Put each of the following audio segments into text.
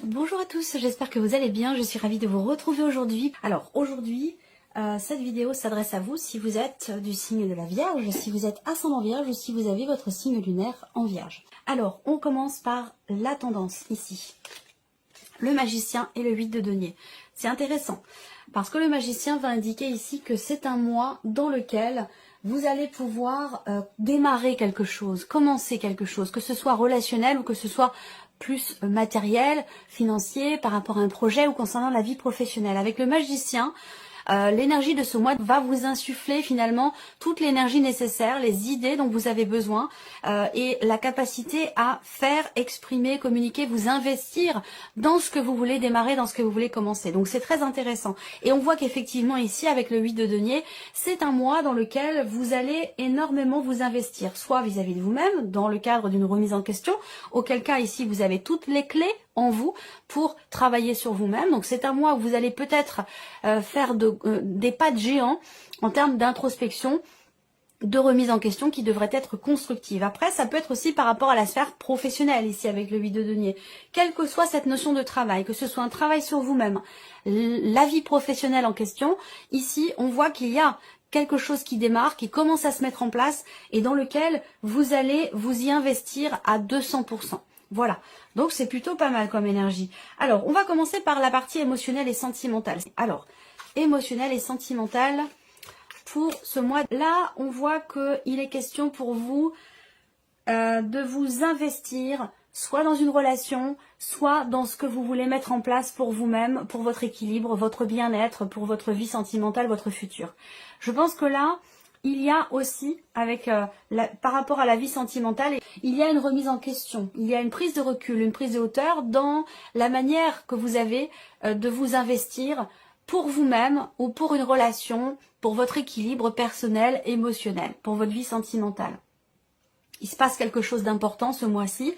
Bonjour à tous, j'espère que vous allez bien, je suis ravie de vous retrouver aujourd'hui. Alors aujourd'hui, cette vidéo s'adresse à vous si vous êtes du signe de la Vierge, si vous êtes ascendant Vierge ou si vous avez votre signe lunaire en Vierge. Alors, on commence par la tendance ici. Le magicien et le 8 de denier. C'est intéressant parce que le magicien va indiquer ici que c'est un mois dans lequel vous allez pouvoir démarrer quelque chose, commencer quelque chose, que ce soit relationnel ou que ce soit plus matériel, financier, par rapport à un projet ou concernant la vie professionnelle. Avec le magicien, l'énergie de ce mois va vous insuffler finalement toute l'énergie nécessaire, les idées dont vous avez besoin et la capacité à faire, exprimer, communiquer, vous investir dans ce que vous voulez démarrer, dans ce que vous voulez commencer. Donc c'est très intéressant. Et on voit qu'effectivement ici avec le 8 de denier, c'est un mois dans lequel vous allez énormément vous investir, soit vis-à-vis de vous-même, dans le cadre d'une remise en question, auquel cas ici vous avez toutes les clés en vous pour travailler sur vous-même. Donc c'est un mois où vous allez peut-être faire des pas de géant en termes d'introspection, de remise en question qui devrait être constructive. Après, ça peut être aussi par rapport à la sphère professionnelle ici avec le 8 de denier. Quelle que soit cette notion de travail, que ce soit un travail sur vous-même, la vie professionnelle en question, ici on voit qu'il y a quelque chose qui démarre, qui commence à se mettre en place et dans lequel vous allez vous y investir à 200%. Voilà, donc c'est plutôt pas mal comme énergie. Alors, on va commencer par la partie émotionnelle et sentimentale. Alors, émotionnelle et sentimentale, pour ce mois-là, on voit qu'il est question pour vous de vous investir soit dans une relation, soit dans ce que vous voulez mettre en place pour vous-même, pour votre équilibre, votre bien-être, pour votre vie sentimentale, votre futur. Je pense que là, il y a aussi, par rapport à la vie sentimentale, il y a une remise en question, il y a une prise de recul, une prise de hauteur dans la manière que vous avez de vous investir pour vous-même ou pour une relation, pour votre équilibre personnel, émotionnel, pour votre vie sentimentale. Il se passe quelque chose d'important ce mois-ci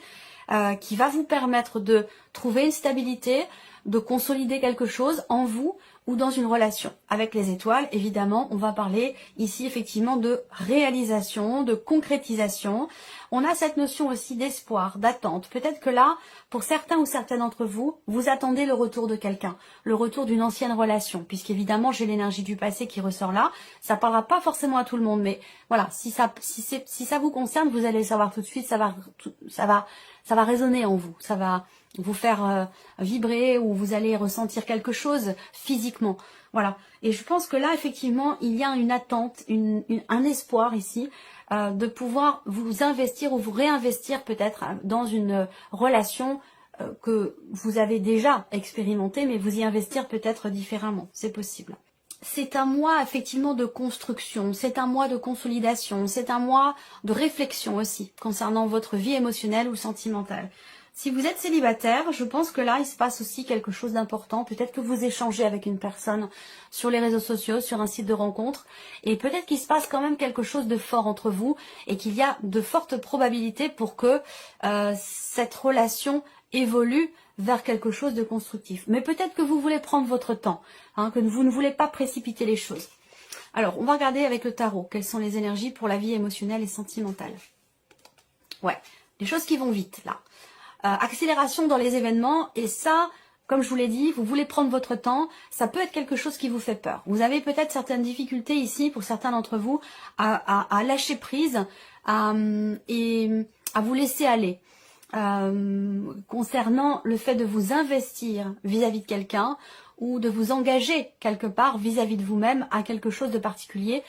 qui va vous permettre de trouver une stabilité, de consolider quelque chose en vous ou dans une relation. Avec les étoiles, évidemment, on va parler ici effectivement de réalisation, de concrétisation. On a cette notion aussi d'espoir, d'attente. Peut-être que là, pour certains ou certaines d'entre vous, vous attendez le retour de quelqu'un, le retour d'une ancienne relation, puisqu'évidemment, j'ai l'énergie du passé qui ressort là. Ça parlera pas forcément à tout le monde, mais voilà, si ça vous concerne, vous allez le savoir tout de suite, ça va résonner en vous, ça va vous faire vibrer ou vous allez ressentir quelque chose physiquement. Voilà. Et je pense que là, effectivement, il y a une attente, un espoir ici de pouvoir vous investir ou vous réinvestir peut-être dans une relation que vous avez déjà expérimentée, mais vous y investir peut-être différemment. C'est possible. C'est un mois effectivement de construction, c'est un mois de consolidation, c'est un mois de réflexion aussi concernant votre vie émotionnelle ou sentimentale. Si vous êtes célibataire, je pense que là, il se passe aussi quelque chose d'important. Peut-être que vous échangez avec une personne sur les réseaux sociaux, sur un site de rencontre, et peut-être qu'il se passe quand même quelque chose de fort entre vous et qu'il y a de fortes probabilités pour que cette relation évolue vers quelque chose de constructif. Mais peut-être que vous voulez prendre votre temps, que vous ne voulez pas précipiter les choses. Alors, on va regarder avec le tarot quelles sont les énergies pour la vie émotionnelle et sentimentale. Ouais, des choses qui vont vite là. Accélération dans les événements, et ça, comme je vous l'ai dit, vous voulez prendre votre temps, ça peut être quelque chose qui vous fait peur. Vous avez peut-être certaines difficultés ici, pour certains d'entre vous, à lâcher prise et à vous laisser aller. Concernant le fait de vous investir vis-à-vis de quelqu'un ou de vous engager quelque part vis-à-vis de vous-même à quelque chose de particulier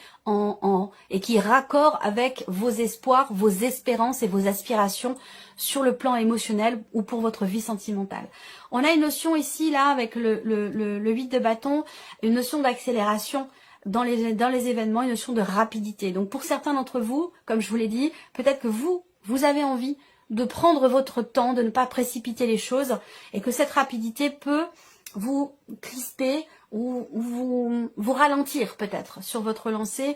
et qui est raccord avec vos espoirs, vos espérances et vos aspirations sur le plan émotionnel ou pour votre vie sentimentale. On a une notion ici, là, avec le 8 de bâton, une notion d'accélération dans les événements, une notion de rapidité. Donc pour certains d'entre vous, comme je vous l'ai dit, peut-être que vous avez envie de prendre votre temps, de ne pas précipiter les choses et que cette rapidité peut vous crisper ou vous ralentir peut-être sur votre lancée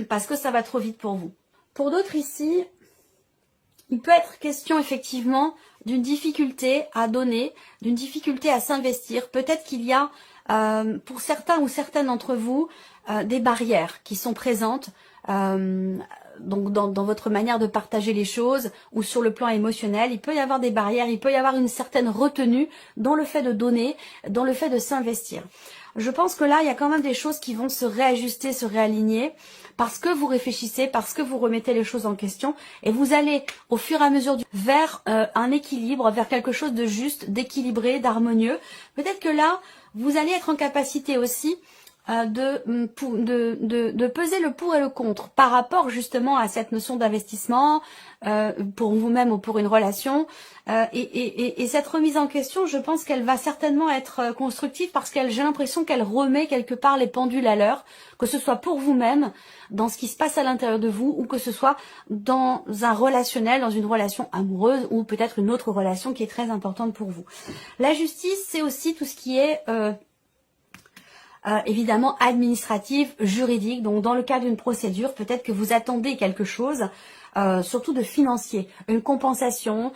parce que ça va trop vite pour vous. Pour d'autres ici, il peut être question effectivement d'une difficulté à donner, d'une difficulté à s'investir. Peut-être qu'il y a pour certains ou certaines d'entre vous des barrières qui sont présentes donc dans votre manière de partager les choses ou sur le plan émotionnel, il peut y avoir des barrières, il peut y avoir une certaine retenue dans le fait de donner, dans le fait de s'investir. Je pense que là, il y a quand même des choses qui vont se réajuster, se réaligner, parce que vous réfléchissez, parce que vous remettez les choses en question, et vous allez au fur et à mesure vers un équilibre, vers quelque chose de juste, d'équilibré, d'harmonieux. Peut-être que là, vous allez être en capacité aussi de peser le pour et le contre par rapport justement à cette notion d'investissement pour vous-même ou pour une relation et cette remise en question, je pense qu'elle va certainement être constructive parce que j'ai l'impression qu'elle remet quelque part les pendules à l'heure, que ce soit pour vous-même, dans ce qui se passe à l'intérieur de vous, ou que ce soit dans un relationnel, dans une relation amoureuse ou peut-être une autre relation qui est très importante pour vous. La justice, c'est aussi tout ce qui est évidemment administrative, juridique. Donc dans le cas d'une procédure, peut-être que vous attendez quelque chose, surtout de financier, une compensation,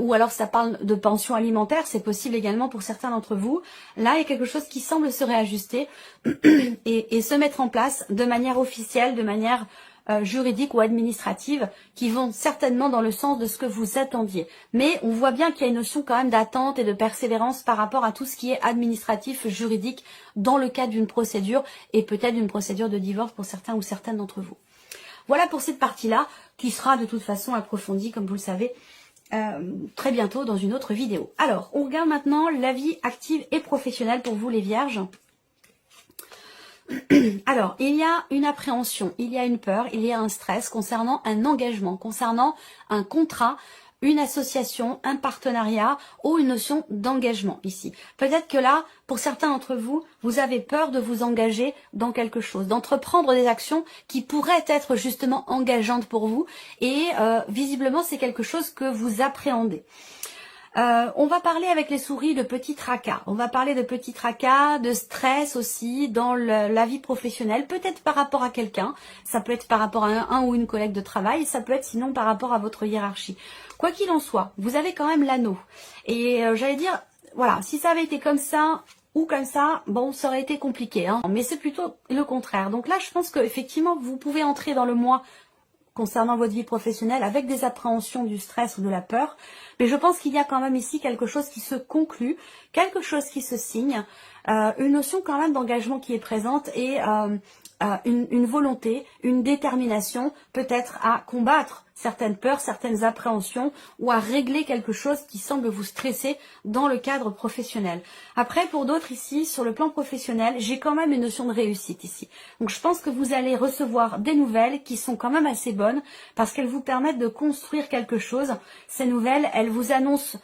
ou alors ça parle de pension alimentaire, c'est possible également pour certains d'entre vous. Là, il y a quelque chose qui semble se réajuster et se mettre en place de manière officielle, de manière juridiques ou administratives qui vont certainement dans le sens de ce que vous attendiez. Mais on voit bien qu'il y a une notion quand même d'attente et de persévérance par rapport à tout ce qui est administratif, juridique dans le cadre d'une procédure et peut-être d'une procédure de divorce pour certains ou certaines d'entre vous. Voilà pour cette partie-là qui sera de toute façon approfondie comme vous le savez très bientôt dans une autre vidéo. Alors, on regarde maintenant la vie active et professionnelle pour vous les vierges. Alors, il y a une appréhension, il y a une peur, il y a un stress concernant un engagement, concernant un contrat, une association, un partenariat ou une notion d'engagement ici. Peut-être que là, pour certains d'entre vous, vous avez peur de vous engager dans quelque chose, d'entreprendre des actions qui pourraient être justement engageantes pour vous et visiblement c'est quelque chose que vous appréhendez. On va parler avec les souris de petits tracas. On va parler de petits tracas, de stress aussi dans la vie professionnelle, peut-être par rapport à quelqu'un. Ça peut être par rapport à un ou une collègue de travail, ça peut être sinon par rapport à votre hiérarchie. Quoi qu'il en soit, vous avez quand même l'anneau. Et j'allais dire, voilà, si ça avait été comme ça ou comme ça, bon, ça aurait été compliqué. Hein. Mais c'est plutôt le contraire. Donc là, je pense qu'effectivement, vous pouvez entrer dans le mois concernant votre vie professionnelle avec des appréhensions, du stress ou de la peur. Mais je pense qu'il y a quand même ici quelque chose qui se conclut, quelque chose qui se signe, une notion quand même d'engagement qui est présente et une volonté, une détermination peut-être à combattre certaines peurs, certaines appréhensions ou à régler quelque chose qui semble vous stresser dans le cadre professionnel. Après, pour d'autres ici, sur le plan professionnel, j'ai quand même une notion de réussite ici. Donc je pense que vous allez recevoir des nouvelles qui sont quand même assez bonnes parce qu'elles vous permettent de construire quelque chose. Ces nouvelles, elles vous annoncent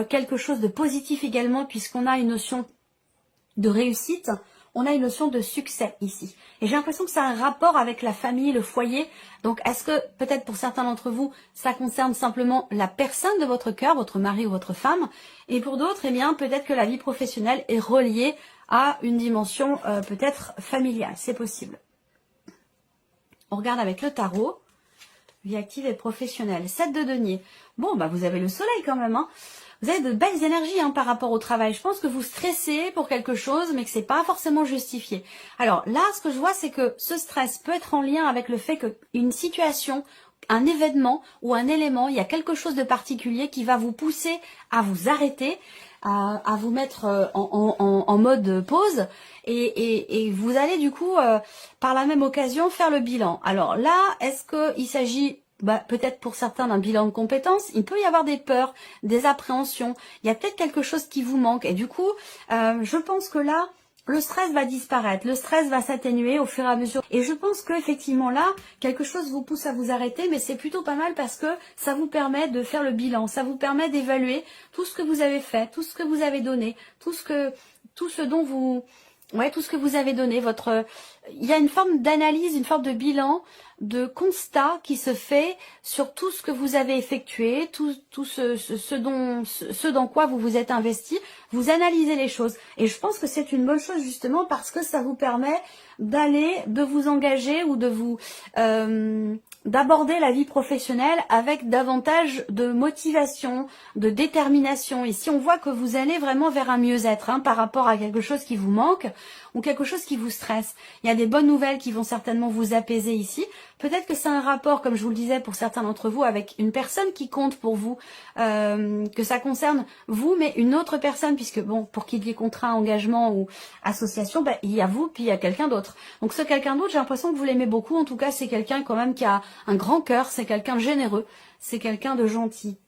quelque chose de positif également puisqu'on a une notion de réussite. On a une notion de succès ici. Et j'ai l'impression que ça a un rapport avec la famille, le foyer. Donc, est-ce que, peut-être pour certains d'entre vous, ça concerne simplement la personne de votre cœur, votre mari ou votre femme. Et pour d'autres, eh bien, peut-être que la vie professionnelle est reliée à une dimension peut-être familiale. C'est possible. On regarde avec le tarot. Vie active et professionnelle. 7 de denier. Bon, bah vous avez le soleil quand même, hein. Vous avez de belles énergies par rapport au travail. Je pense que vous stressez pour quelque chose, mais que c'est pas forcément justifié. Alors là, ce que je vois, c'est que ce stress peut être en lien avec le fait qu'une situation, un événement ou un élément, il y a quelque chose de particulier qui va vous pousser à vous arrêter, à vous mettre en mode pause et vous allez du coup, par la même occasion, faire le bilan. Alors là, est-ce qu'il s'agit peut-être pour certains d'un bilan de compétences, il peut y avoir des peurs, des appréhensions, il y a peut-être quelque chose qui vous manque et du coup, je pense que là, le stress va disparaître, le stress va s'atténuer au fur et à mesure. Et je pense qu'effectivement là, quelque chose vous pousse à vous arrêter, mais c'est plutôt pas mal parce que ça vous permet de faire le bilan, ça vous permet d'évaluer tout ce que vous avez fait, tout ce que vous avez donné, tout ce que vous avez donné, il y a une forme d'analyse, une forme de bilan, de constat qui se fait sur tout ce que vous avez effectué, tout ce dans quoi vous vous êtes investi. Vous analysez les choses. Et je pense que c'est une bonne chose justement parce que ça vous permet de vous engager ou d'aborder la vie professionnelle avec davantage de motivation, de détermination. Ici, on voit que vous allez vraiment vers un mieux-être par rapport à quelque chose qui vous manque ou quelque chose qui vous stresse. Il y a des bonnes nouvelles qui vont certainement vous apaiser ici. Peut-être que c'est un rapport, comme je vous le disais, pour certains d'entre vous, avec une personne qui compte pour vous, que ça concerne vous, mais une autre personne, puisque bon, pour qu'il y ait contrat, engagement ou association, ben, il y a vous, puis il y a quelqu'un d'autre. Donc ce quelqu'un d'autre, j'ai l'impression que vous l'aimez beaucoup. En tout cas, c'est quelqu'un quand même qui a un grand cœur, c'est quelqu'un de généreux, c'est quelqu'un de gentil.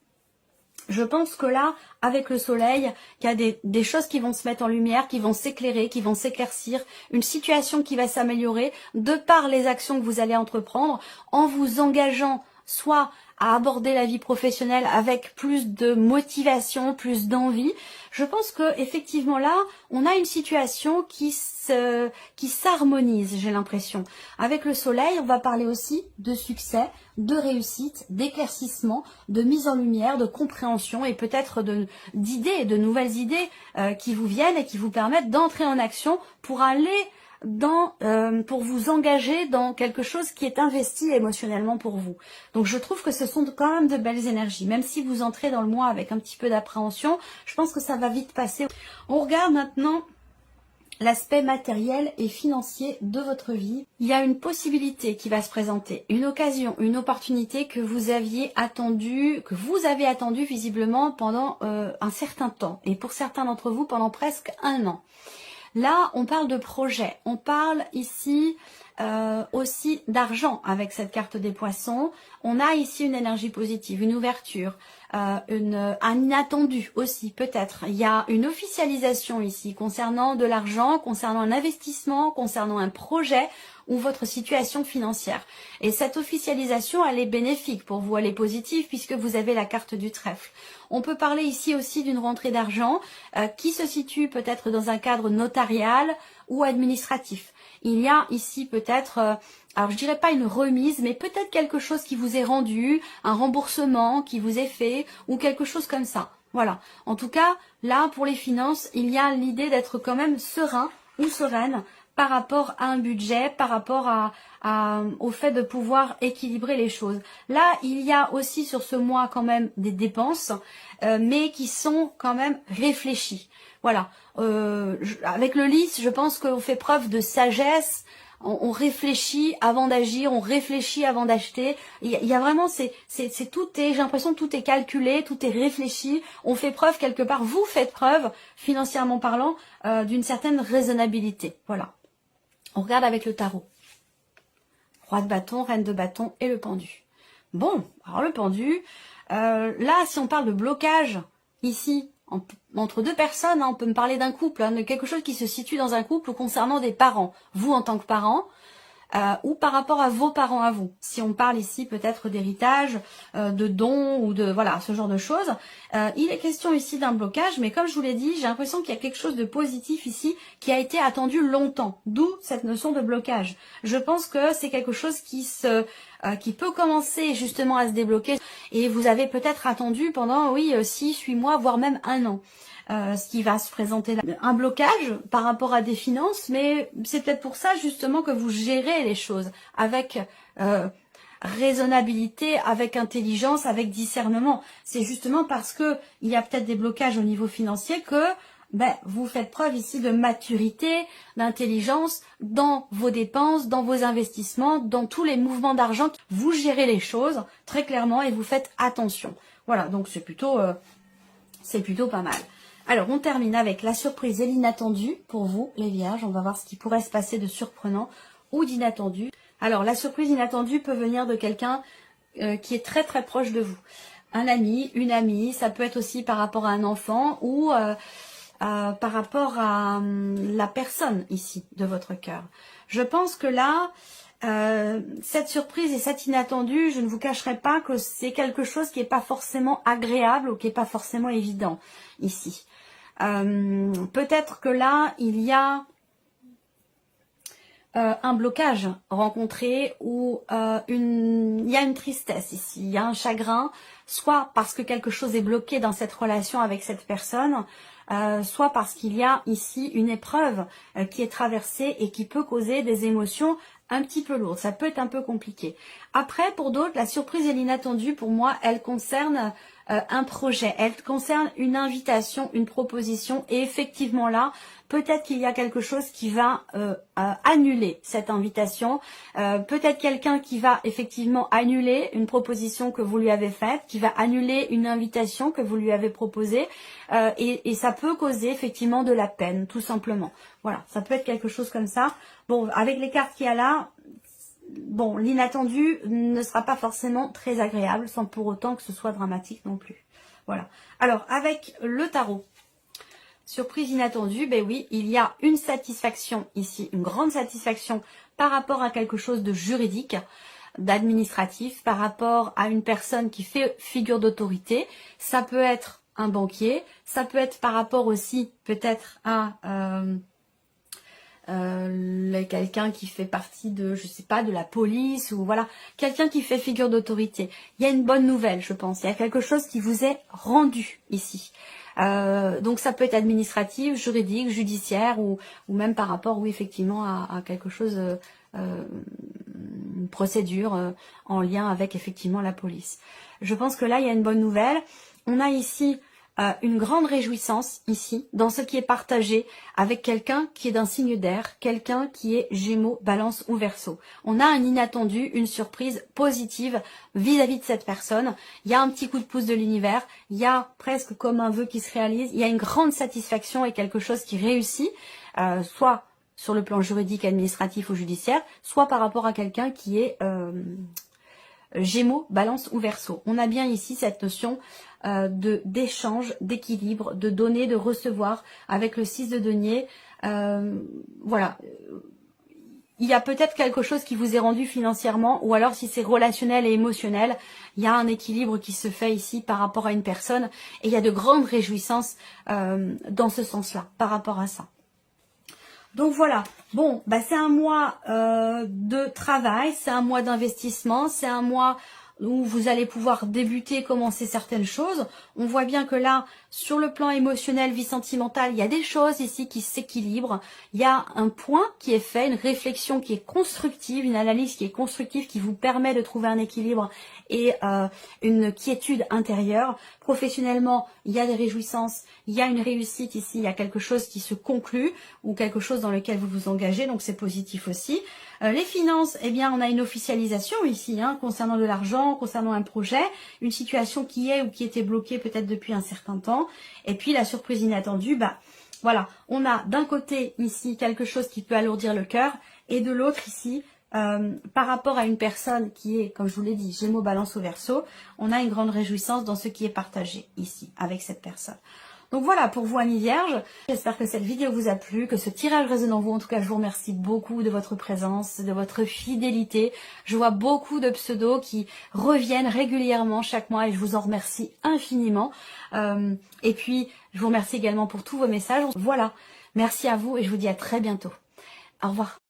Je pense que là, avec le soleil, il y a des choses qui vont se mettre en lumière, qui vont s'éclairer, qui vont s'éclaircir, une situation qui va s'améliorer de par les actions que vous allez entreprendre, en vous engageant soit à aborder la vie professionnelle avec plus de motivation, plus d'envie. Je pense que effectivement là, on a une situation qui s'harmonise, j'ai l'impression. Avec le soleil, on va parler aussi de succès, de réussite, d'éclaircissement, de mise en lumière, de compréhension et peut-être d'idées, de nouvelles idées qui vous viennent et qui vous permettent d'entrer en action pour aller pour vous engager dans quelque chose qui est investi émotionnellement pour vous. Donc je trouve que ce sont quand même de belles énergies. Même si vous entrez dans le mois avec un petit peu d'appréhension, je pense que ça va vite passer. On regarde maintenant l'aspect matériel et financier de votre vie. Il y a une possibilité qui va se présenter, une occasion, une opportunité que vous avez attendu visiblement pendant un certain temps. Et pour certains d'entre vous, pendant presque 1 an. Là, on parle de projet. On parle ici aussi d'argent avec cette carte des poissons. On a ici une énergie positive, une ouverture, un inattendu aussi peut-être. Il y a une officialisation ici concernant de l'argent, concernant un investissement, concernant un projet ou votre situation financière. Et cette officialisation, elle est bénéfique pour vous, elle est positive puisque vous avez la carte du trèfle. On peut parler ici aussi d'une rentrée d'argent qui se situe peut-être dans un cadre notarial ou administratif. Il y a ici peut-être, alors je dirais pas une remise, mais peut-être quelque chose qui vous est rendu, un remboursement qui vous est fait ou quelque chose comme ça. Voilà. En tout cas, là pour les finances, il y a l'idée d'être quand même serein ou sereine par rapport à un budget, par rapport au fait de pouvoir équilibrer les choses. Là, il y a aussi sur ce mois quand même des dépenses, mais qui sont quand même réfléchies. Voilà. Avec le lys, je pense qu'on fait preuve de sagesse. On réfléchit avant d'agir, on réfléchit avant d'acheter. Il y a vraiment, j'ai l'impression que tout est calculé, tout est réfléchi. On fait preuve quelque part, vous faites preuve, financièrement parlant, d'une certaine raisonnabilité. Voilà. On regarde avec le tarot. Roi de bâton, reine de bâton et le pendu. Bon, alors le pendu, là, si on parle de blocage, ici, entre deux personnes, on peut me parler d'un couple, de quelque chose qui se situe dans un couple ou concernant des parents. Vous en tant que parent, ou par rapport à vos parents à vous. Si on parle ici peut-être d'héritage, de dons ou de voilà ce genre de choses. Il est question ici d'un blocage, mais comme je vous l'ai dit, j'ai l'impression qu'il y a quelque chose de positif ici qui a été attendu longtemps. D'où cette notion de blocage. Je pense que c'est quelque chose qui peut commencer justement à se débloquer. Et vous avez peut-être attendu pendant 6, 8 mois, voire même 1 an. Ce qui va se présenter là. Un blocage par rapport à des finances, mais c'est peut-être pour ça justement que vous gérez les choses avec raisonnabilité, avec intelligence, avec discernement. C'est justement parce que il y a peut-être des blocages au niveau financier que vous faites preuve ici de maturité, d'intelligence dans vos dépenses, dans vos investissements, dans tous les mouvements d'argent. Vous gérez les choses très clairement et vous faites attention. Voilà, donc c'est plutôt pas mal. Alors, on termine avec la surprise et l'inattendu pour vous, les vierges. On va voir ce qui pourrait se passer de surprenant ou d'inattendu. Alors, la surprise inattendue peut venir de quelqu'un qui est très très proche de vous. Un ami, une amie, ça peut être aussi par rapport à un enfant ou par rapport à la personne ici de votre cœur. Je pense que là, cette surprise et cet inattendu, je ne vous cacherai pas que c'est quelque chose qui n'est pas forcément agréable ou qui n'est pas forcément évident ici. Peut-être que là, il y a un blocage rencontré ou il y a une tristesse ici, il y a un chagrin, soit parce que quelque chose est bloqué dans cette relation avec cette personne, soit parce qu'il y a ici une épreuve qui est traversée et qui peut causer des émotions un petit peu lourdes. Ça peut être un peu compliqué. Après, pour d'autres, la surprise et l'inattendu, pour moi, elle concerne un projet, elle concerne une invitation, une proposition, et effectivement là, peut-être qu'il y a quelque chose qui va annuler cette invitation, peut-être quelqu'un qui va effectivement annuler une proposition que vous lui avez faite, qui va annuler une invitation que vous lui avez proposée, et ça peut causer effectivement de la peine, tout simplement. Voilà, ça peut être quelque chose comme ça. Bon, avec les cartes qu'il y a là, bon, l'inattendu ne sera pas forcément très agréable, sans pour autant que ce soit dramatique non plus. Voilà. Alors, avec le tarot, surprise inattendue, ben oui, il y a une satisfaction ici, une grande satisfaction par rapport à quelque chose de juridique, d'administratif, par rapport à une personne qui fait figure d'autorité. Ça peut être un banquier, ça peut être par rapport aussi peut-être à... quelqu'un qui fait partie de, je sais pas, de la police, ou voilà, quelqu'un qui fait figure d'autorité. Il y a une bonne nouvelle, je pense. Il y a quelque chose qui vous est rendu ici. Donc ça peut être administratif, juridique, judiciaire, ou même par rapport, oui, effectivement, à quelque chose, une procédure en lien avec effectivement la police. Je pense que là, il y a une bonne nouvelle. On a ici une grande réjouissance ici, dans ce qui est partagé avec quelqu'un qui est d'un signe d'air, quelqu'un qui est Gémeaux, Balance ou Verseau. On a un inattendu, une surprise positive vis-à-vis de cette personne. Il y a un petit coup de pouce de l'univers, il y a presque comme un vœu qui se réalise, il y a une grande satisfaction et quelque chose qui réussit, soit sur le plan juridique, administratif ou judiciaire, soit par rapport à quelqu'un qui est... Gémeaux, Balance ou Verseau. On a bien ici cette notion d'échange, d'équilibre, de donner, de recevoir avec le 6 de denier. Voilà. Il y a peut-être quelque chose qui vous est rendu financièrement, ou alors si c'est relationnel et émotionnel, il y a un équilibre qui se fait ici par rapport à une personne, et il y a de grandes réjouissances dans ce sens-là, par rapport à ça. Donc voilà, bon, bah c'est un mois de travail, c'est un mois d'investissement, c'est un mois où vous allez pouvoir débuter, commencer certaines choses. On voit bien que là, sur le plan émotionnel, vie sentimentale, il y a des choses ici qui s'équilibrent. Il y a un point qui est fait, une réflexion qui est constructive, une analyse qui est constructive, qui vous permet de trouver un équilibre et une quiétude intérieure. Professionnellement, il y a des réjouissances, il y a une réussite ici, il y a quelque chose qui se conclut ou quelque chose dans lequel vous vous engagez, donc c'est positif aussi. Les finances, eh bien, on a une officialisation ici, concernant de l'argent, concernant un projet, une situation qui est ou qui était bloquée peut-être depuis un certain temps. Et puis la surprise inattendue, bah voilà, on a d'un côté ici quelque chose qui peut alourdir le cœur, et de l'autre ici, par rapport à une personne qui est, comme je vous l'ai dit, Gémeaux, Balance ou Verseau, on a une grande réjouissance dans ce qui est partagé ici, avec cette personne. Donc voilà pour vous, amis vierges. J'espère que cette vidéo vous a plu, que ce tirage résonne en vous. En tout cas, je vous remercie beaucoup de votre présence, de votre fidélité. Je vois beaucoup de pseudos qui reviennent régulièrement chaque mois et je vous en remercie infiniment. Et puis, je vous remercie également pour tous vos messages. Voilà, merci à vous et je vous dis à très bientôt. Au revoir.